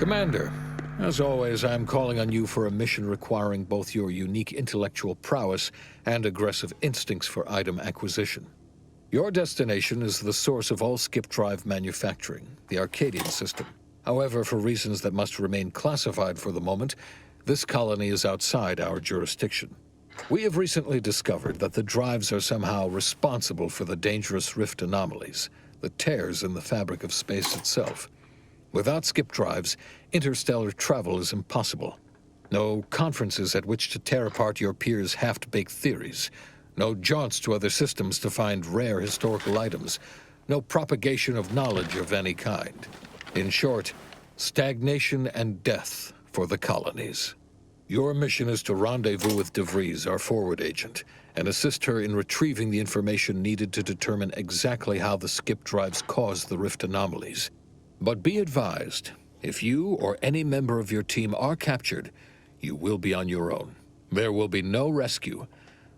Commander, as always, I'm calling on you for a mission requiring both your unique intellectual prowess and aggressive instincts for item acquisition. Your destination is the source of all skip drive manufacturing, the Arcadian system. However, for reasons that must remain classified for the moment, this colony is outside our jurisdiction. We have recently discovered that the drives are somehow responsible for the dangerous rift anomalies, the tears in the fabric of space itself. Without skip drives, interstellar travel is impossible. No conferences at which to tear apart your peers' half-baked theories. No jaunts to other systems to find rare historical items. No propagation of knowledge of any kind. In short, stagnation and death for the colonies. Your mission is to rendezvous with DeVries, our forward agent, and assist her in retrieving the information needed to determine exactly how the skip drives caused the rift anomalies. But be advised, if you or any member of your team are captured, you will be on your own. There will be no rescue.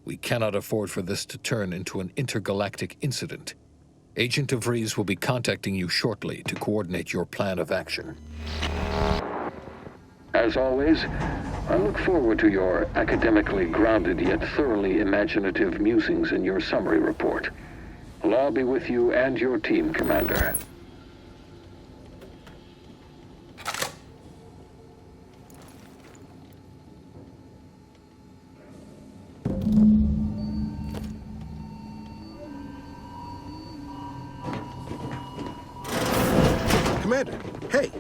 We cannot afford for this to turn into an intergalactic incident. Agent DeVries will be contacting you shortly to coordinate your plan of action. As always, I look forward to your academically grounded yet thoroughly imaginative musings in your summary report. Allah be with you and your team, Commander. Commander, hey,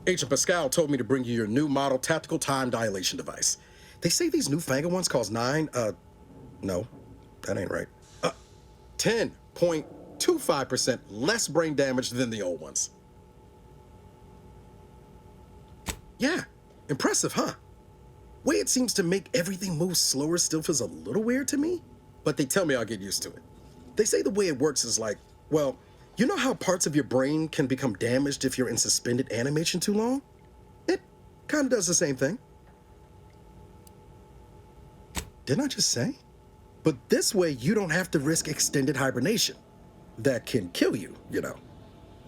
Agent Pascal told me to bring you your new model tactical time dilation device. They say these newfangled ones cause no, that ain't right. 10.25% less brain damage than the old ones. Yeah, impressive, huh? Way it seems to make everything move slower still feels a little weird to me, but they tell me I'll get used to it. They say the way it works is like, well, you know how parts of your brain can become damaged if you're in suspended animation too long? It kind of does the same thing. Didn't I just say? But this way, you don't have to risk extended hibernation. That can kill you, you know.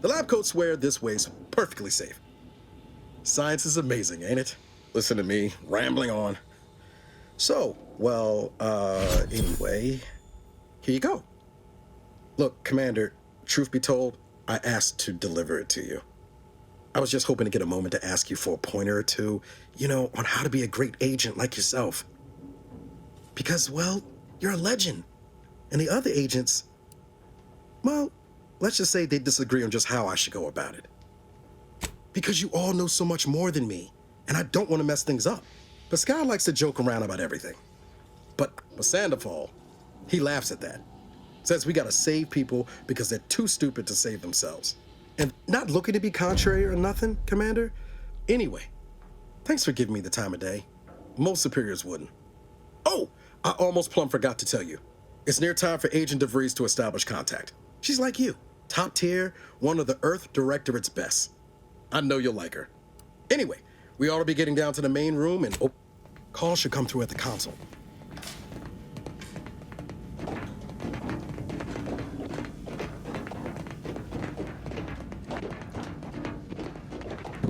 The lab coats swear this way's perfectly safe. Science is amazing, ain't it? Listen to me, rambling on. So, well, anyway, here you go. Look, Commander, truth be told, I asked to deliver it to you. I was just hoping to get a moment to ask you for a pointer or two, you know, on how to be a great agent like yourself. Because, well, you're a legend. And the other agents, well, let's just say they disagree on just how I should go about it. Because you all know so much more than me, and I don't want to mess things up. Pascal likes to joke around about everything. But with Sandoval, he laughs at that. Says we gotta save people because they're too stupid to save themselves. And not looking to be contrary or nothing, Commander. Anyway, thanks for giving me the time of day. Most superiors wouldn't. Oh, I almost plumb forgot to tell you. It's near time for Agent DeVries to establish contact. She's like you, top tier, one of the Earth Directorate's best. I know you'll like her. Anyway, we ought to be getting down to the main room and call should come through at the console.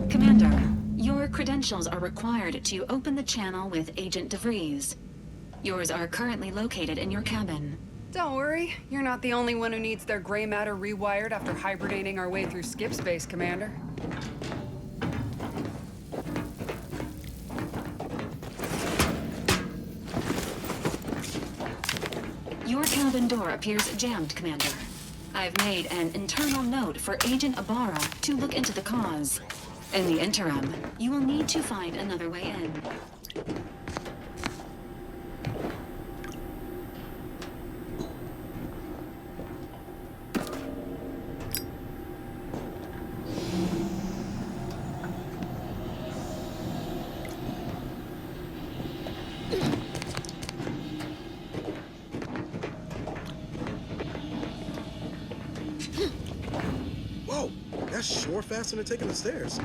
Commander, your credentials are required to open the channel with Agent DeVries. Yours are currently located in your cabin. Don't worry, you're not the only one who needs their gray matter rewired after hibernating our way through skip space, Commander. Your cabin door appears jammed, Commander. I've made an internal note for Agent Ibarra to look into the cause. In the interim, you will need to find another way in. Whoa, that's sure faster than taking the stairs.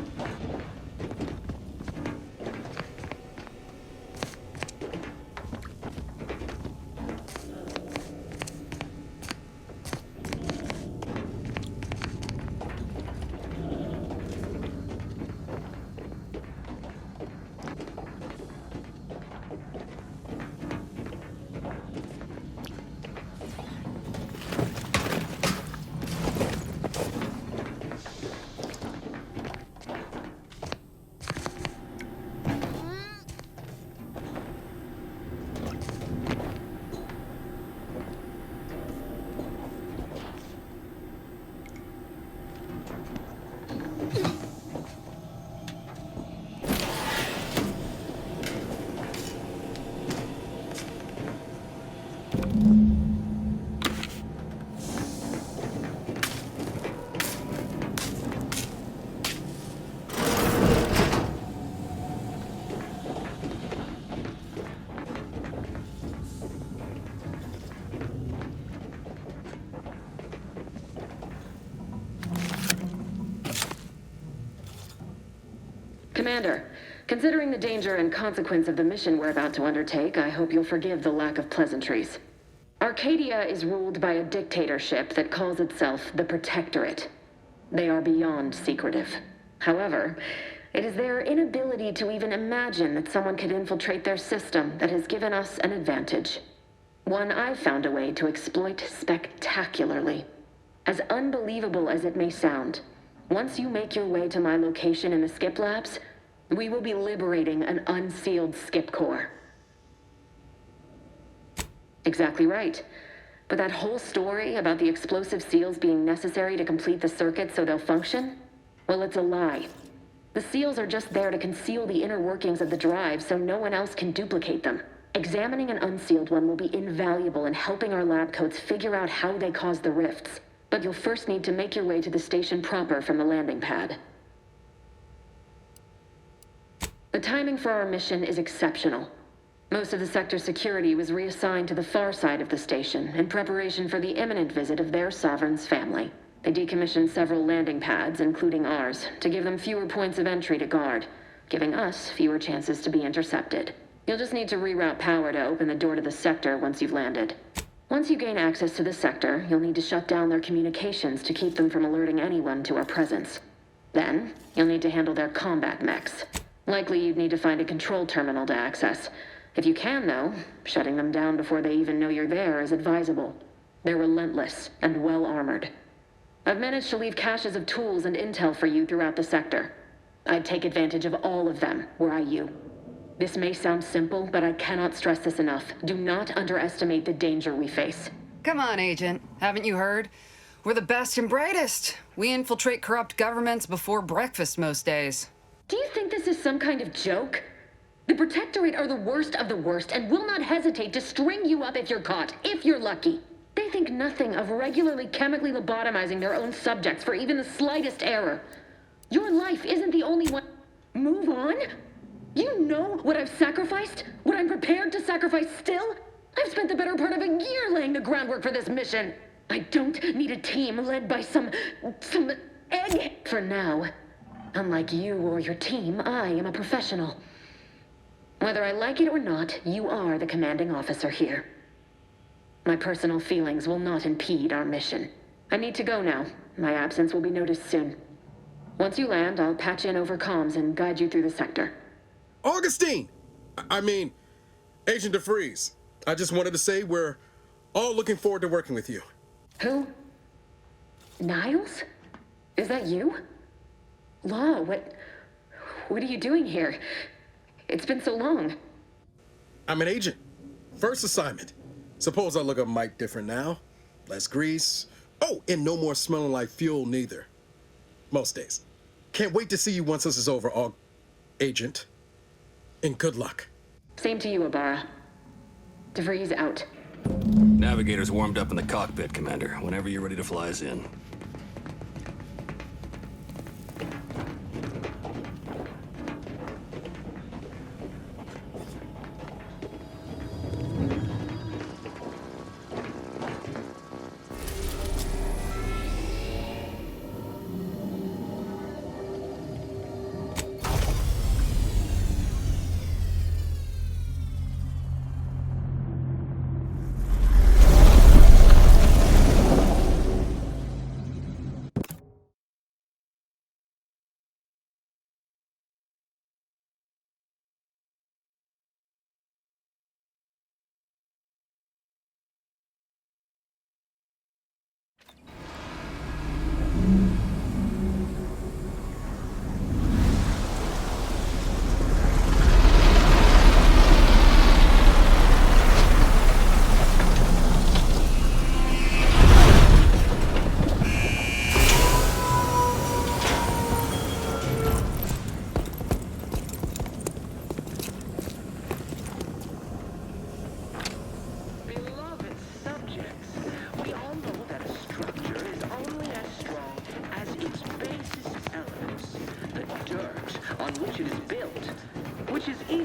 Commander, considering the danger and consequence of the mission we're about to undertake, I hope you'll forgive the lack of pleasantries. Arcadia is ruled by a dictatorship that calls itself the Protectorate. They are beyond secretive. However, it is their inability to even imagine that someone could infiltrate their system that has given us an advantage. One I've found a way to exploit spectacularly. As unbelievable as it may sound, once you make your way to my location in the skip labs, we will be liberating an unsealed skip core. Exactly right. But that whole story about the explosive seals being necessary to complete the circuit so they'll function? Well, it's a lie. The seals are just there to conceal the inner workings of the drive so no one else can duplicate them. Examining an unsealed one will be invaluable in helping our lab coats figure out how they cause the rifts. But you'll first need to make your way to the station proper from the landing pad. The timing for our mission is exceptional. Most of the sector's security was reassigned to the far side of the station in preparation for the imminent visit of their sovereign's family. They decommissioned several landing pads, including ours, to give them fewer points of entry to guard, giving us fewer chances to be intercepted. You'll just need to reroute power to open the door to the sector once you've landed. Once you gain access to the sector, you'll need to shut down their communications to keep them from alerting anyone to our presence. Then, you'll need to handle their combat mechs. Likely you'd need to find a control terminal to access. If you can, though, shutting them down before they even know you're there is advisable. They're relentless and well-armored. I've managed to leave caches of tools and intel for you throughout the sector. I'd take advantage of all of them, were I you. This may sound simple, but I cannot stress this enough. Do not underestimate the danger we face. Come on, Agent. Haven't you heard? We're the best and brightest. We infiltrate corrupt governments before breakfast most days. Do you think this is some kind of joke? The Protectorate are the worst of the worst and will not hesitate to string you up if you're caught, if you're lucky. They think nothing of regularly chemically lobotomizing their own subjects for even the slightest error. Your life isn't the only one. Move on? You know what I've sacrificed? What I'm prepared to sacrifice still? I've spent the better part of a year laying the groundwork for this mission. I don't need a team led by some egg for now. Unlike you or your team, I am a professional. Whether I like it or not, you are the commanding officer here. My personal feelings will not impede our mission. I need to go now. My absence will be noticed soon. Once you land, I'll patch in over comms and guide you through the sector. Augustine! Agent DeFreeze. I just wanted to say we're all looking forward to working with you. Who? Niles? Is that you? Law, what are you doing here? It's been so long. I'm an agent. First assignment. Suppose I look a mite different now. Less grease. Oh, and no more smelling like fuel neither. Most days. Can't wait to see you once this is over, Agent. And good luck. Same to you, Ibarra. DeVries out. Navigator's warmed up in the cockpit, Commander. Whenever you're ready to fly us in.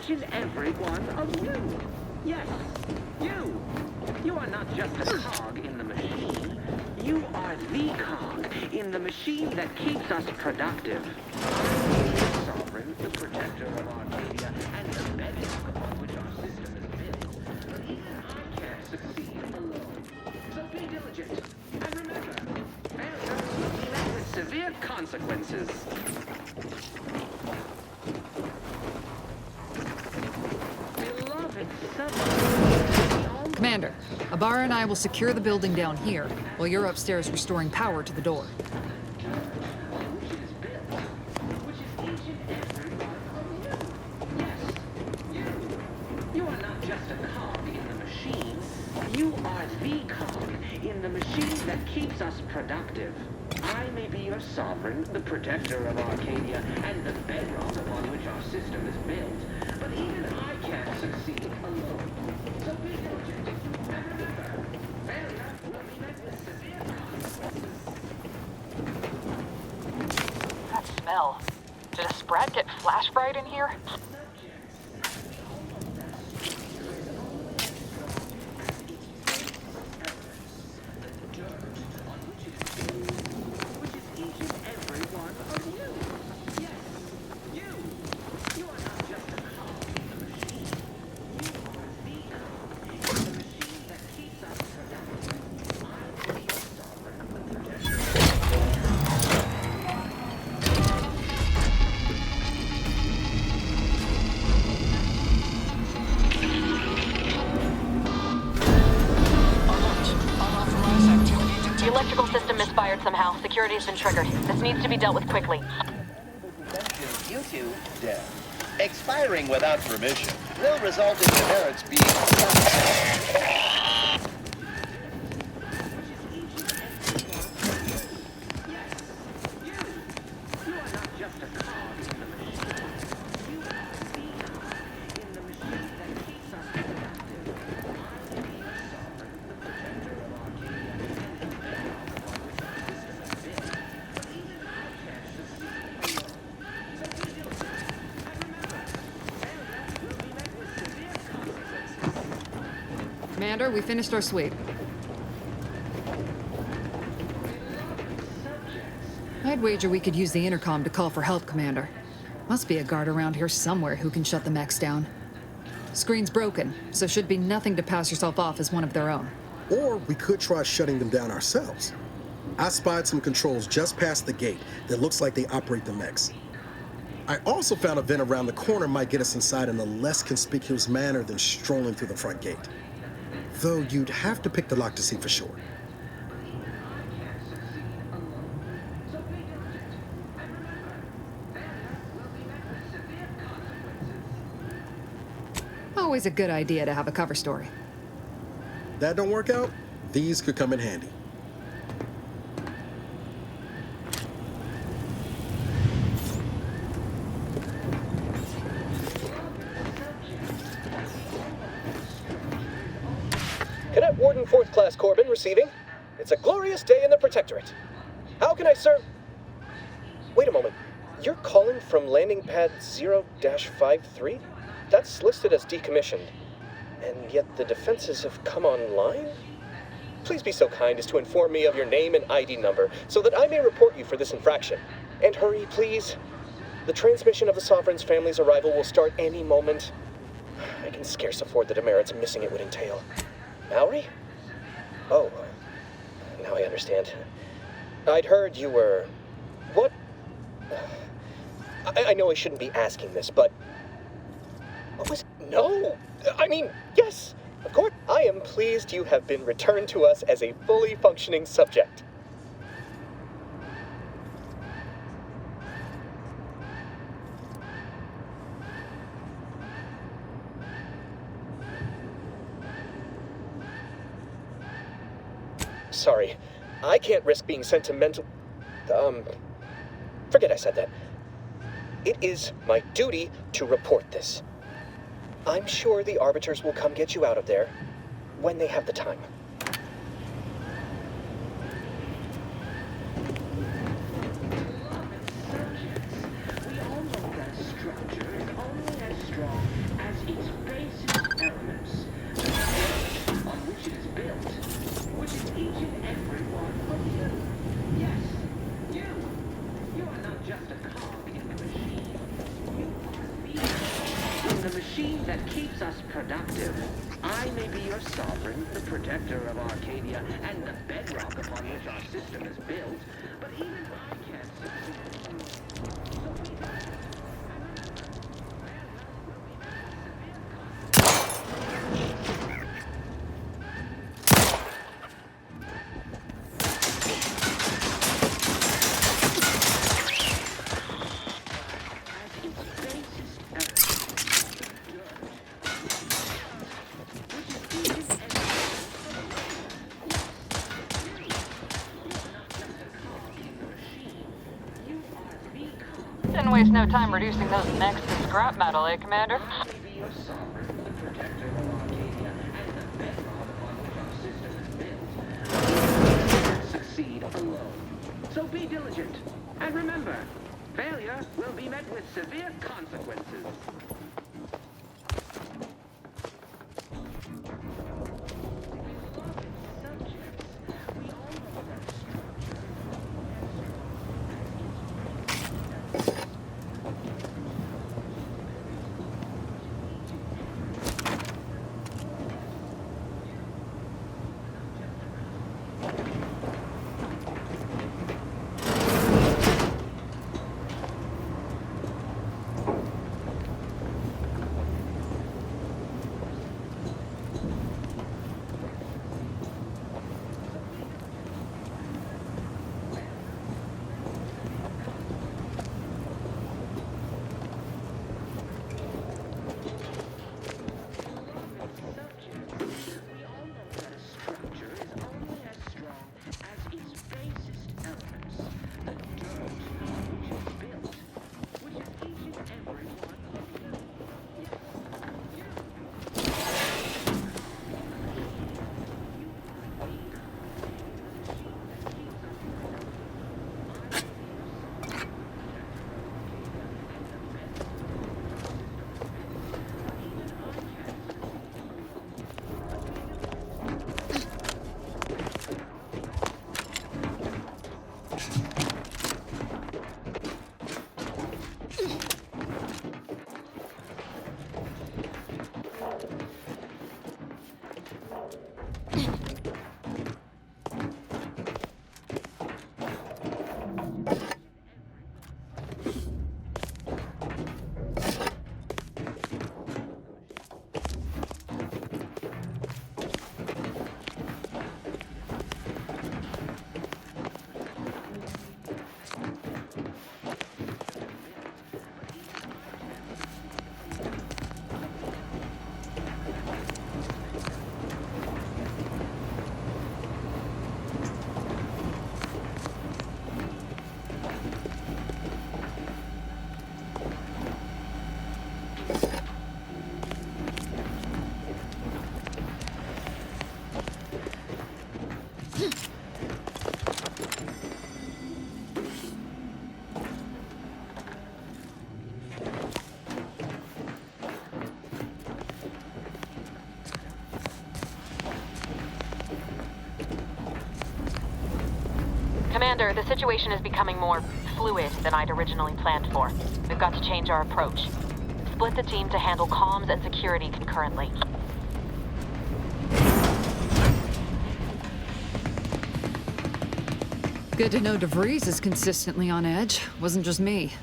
And every one of you. Yes, you. You are not just a cog in the machine. You are the cog in the machine that keeps us productive. sovereign, the protector of Arcadia, and the bedrock upon which our system is built. But even I can't succeed alone. So be diligent. And remember, failure will be met with severe consequences. Beloved subject, Commander, Ibarra and I will secure the building down here, while you're upstairs restoring power to the door. You are not just a cog in the machine. You are the cog in the machine that keeps us productive. I may be your sovereign, the protector of Arcadia, and the bedrock upon which our system is built. But even I can't succeed alone. So be diligent. And remember, failure will be met with severe consequences. That smell. Did a Sprat get flash fried in here? The electrical system misfired somehow. Security has been triggered. This needs to be dealt with quickly. You two, death. Expiring without permission will result in demerits being... Commander, we finished our sweep. I'd wager we could use the intercom to call for help, Commander. Must be a guard around here somewhere who can shut the mechs down. Screen's broken, so should be nothing to pass yourself off as one of their own. Or we could try shutting them down ourselves. I spied some controls just past the gate that looks like they operate the mechs. I also found a vent around the corner might get us inside in a less conspicuous manner than strolling through the front gate. Though you'd have to pick the lock to see for sure. Always a good idea to have a cover story. That don't work out, these could come in handy. Cadet Warden 4th Class Corbin receiving. It's a glorious day in the Protectorate. How can I serve? Wait a moment. You're calling from landing pad 0-53? That's listed as decommissioned. And yet the defenses have come online? Please be so kind as to inform me of your name and ID number so that I may report you for this infraction. And hurry, please. The transmission of the Sovereign's family's arrival will start any moment. I can scarce afford the demerits missing it would entail. Mallory? Oh, now I understand. I'd heard you were... What? I know I shouldn't be asking this, but... What was... No! I mean, yes! Of course, I am pleased you have been returned to us as a fully functioning subject. Sorry, I can't risk being sentimental. Forget I said that. It is my duty to report this. I'm sure the Arbiters will come get you out of there when they have the time. We all know that structure is only as strong as its basic elements, the earth on which it is built, which is each and every one of you. Yes, you. You are not just a cog in the machine. your sovereign, the protector of Arcadia, and the bedrock upon which our system is built. But even I can't Didn't waste no time reducing those mechs to scrap metal, eh, Commander? be your sovereign, the protector of Arcadia, and the bedrock upon which our system is built. We can't succeed alone. So be diligent. And remember, failure will be met with severe consequences. Commander, the situation is becoming more fluid than I'd originally planned for. We've got to change our approach. Split the team to handle comms and security concurrently. Good to know DeVries is consistently on edge. Wasn't just me.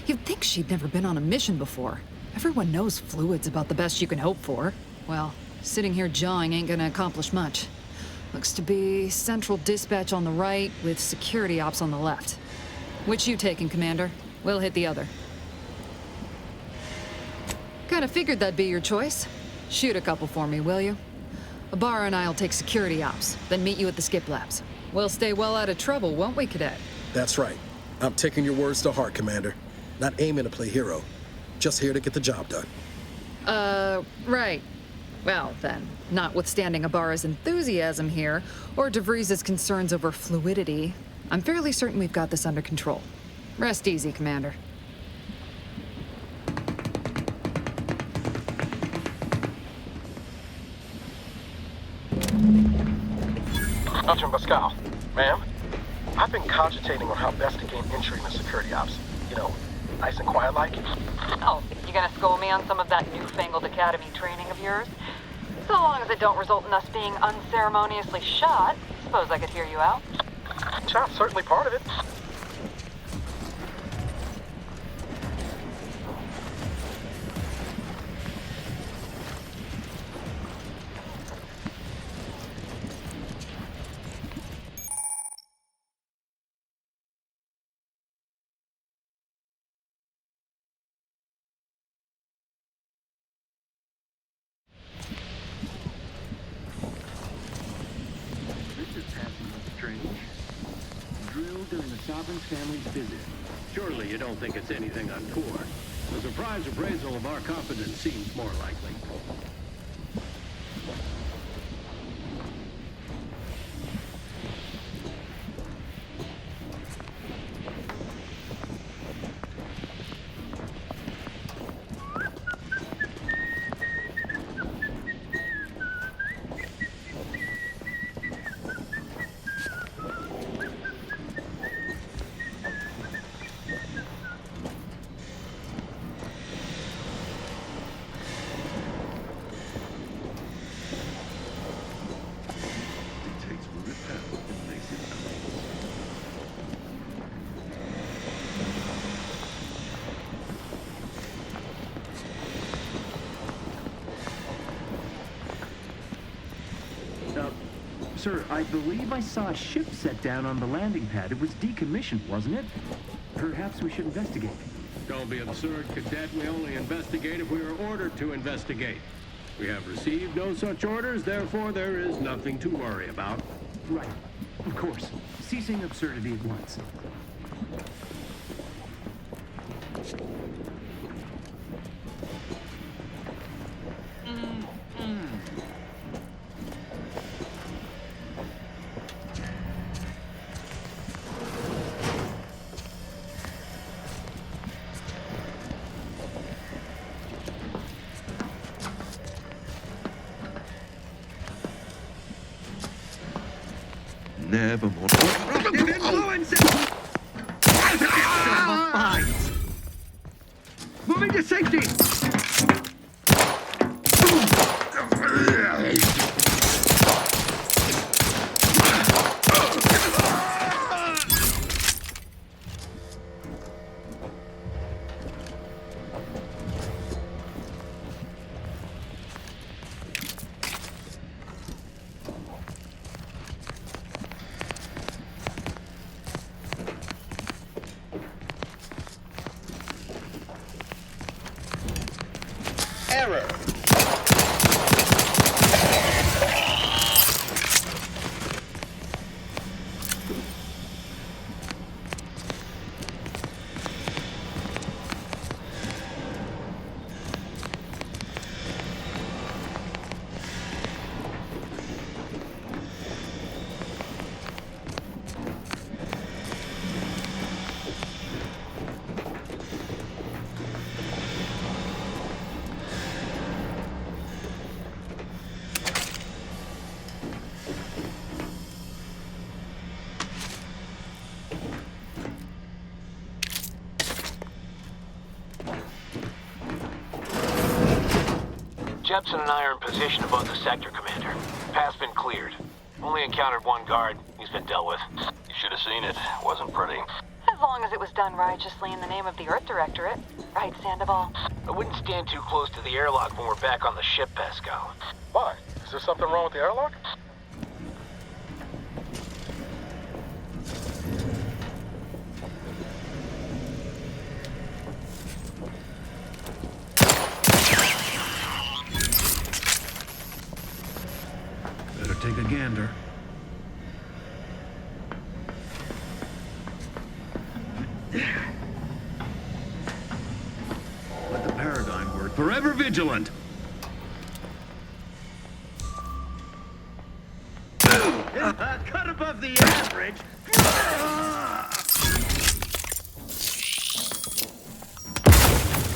You'd think she'd never been on a mission before. Everyone knows fluid's about the best you can hope for. Well, sitting here jawing ain't gonna accomplish much. Looks to be central dispatch on the right with security ops on the left. Which you taking, Commander? We'll hit the other. Kinda figured that'd be your choice. Shoot a couple for me, will you? Ibarra and I'll take security ops, then meet you at the skip labs. We'll stay well out of trouble, won't we, Cadet? That's right. I'm taking your words to heart, Commander. Not aiming to play hero. Just here to get the job done. Right. Well, then, notwithstanding Ibarra's enthusiasm here, or DeVries' concerns over fluidity, I'm fairly certain we've got this under control. Rest easy, Commander. Dr. Pascal, ma'am, I've been cogitating on how best to gain entry into security ops. You know, nice and quiet like. Oh, you gonna school me on some of that newfangled academy training of yours? So long as it don't result in us being unceremoniously shot, suppose I could hear you out. Shot's certainly part of it. This is passing strange. Drilled during the Sovereign's family's visit. Surely you don't think it's anything untoward. A surprise appraisal of our competence seems more likely. Sir, I believe I saw a ship set down on the landing pad. It was decommissioned, wasn't it? Perhaps we should investigate. Don't be absurd, Cadet. We only investigate if we are ordered to investigate. We have received no such orders, therefore there is nothing to worry about. Right. Of course. Ceasing absurdity at once. Never more. Destructive influences! Moving to safety! Error. Jepson and I are in position above the sector, Commander. Path's been cleared. Only encountered one guard. He's been dealt with. You should have seen it. Wasn't pretty. As long as it was done righteously in the name of the Earth Directorate. Right, Sandoval? I wouldn't stand too close to the airlock when we're back on the ship, Pascal. Why? Is there something wrong with the airlock? Better take a gander. Let the paradigm work. Forever vigilant! Cut above the average!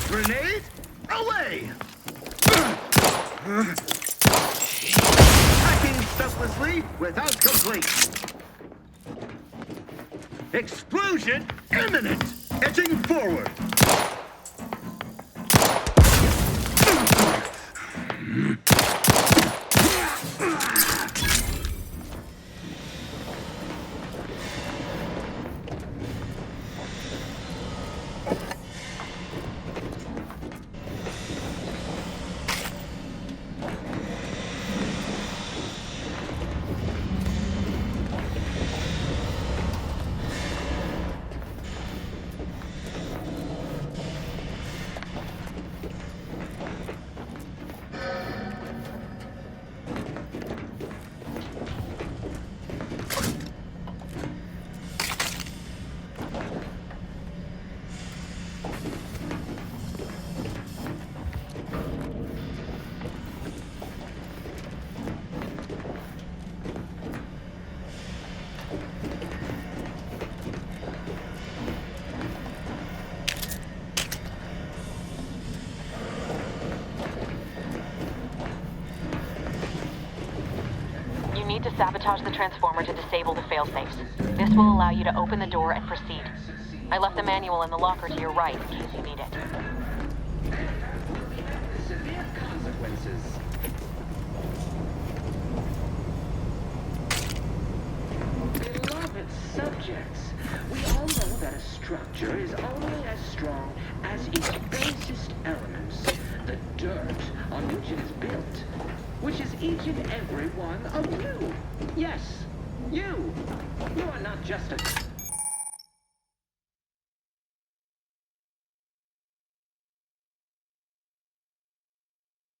Grenade? Away! Hacking selflessly without complaint. Explosion imminent! Edging forward! You need to sabotage the transformer to disable the failsafes. This will allow you to open the door and proceed. I left the manual in the locker to your right in case you need it. Severe consequences. Beloved subjects, we all know that a structure is only as strong as its basest elements, the dirt on which it is built, which is each and every one of you. Yes, you. You are not just a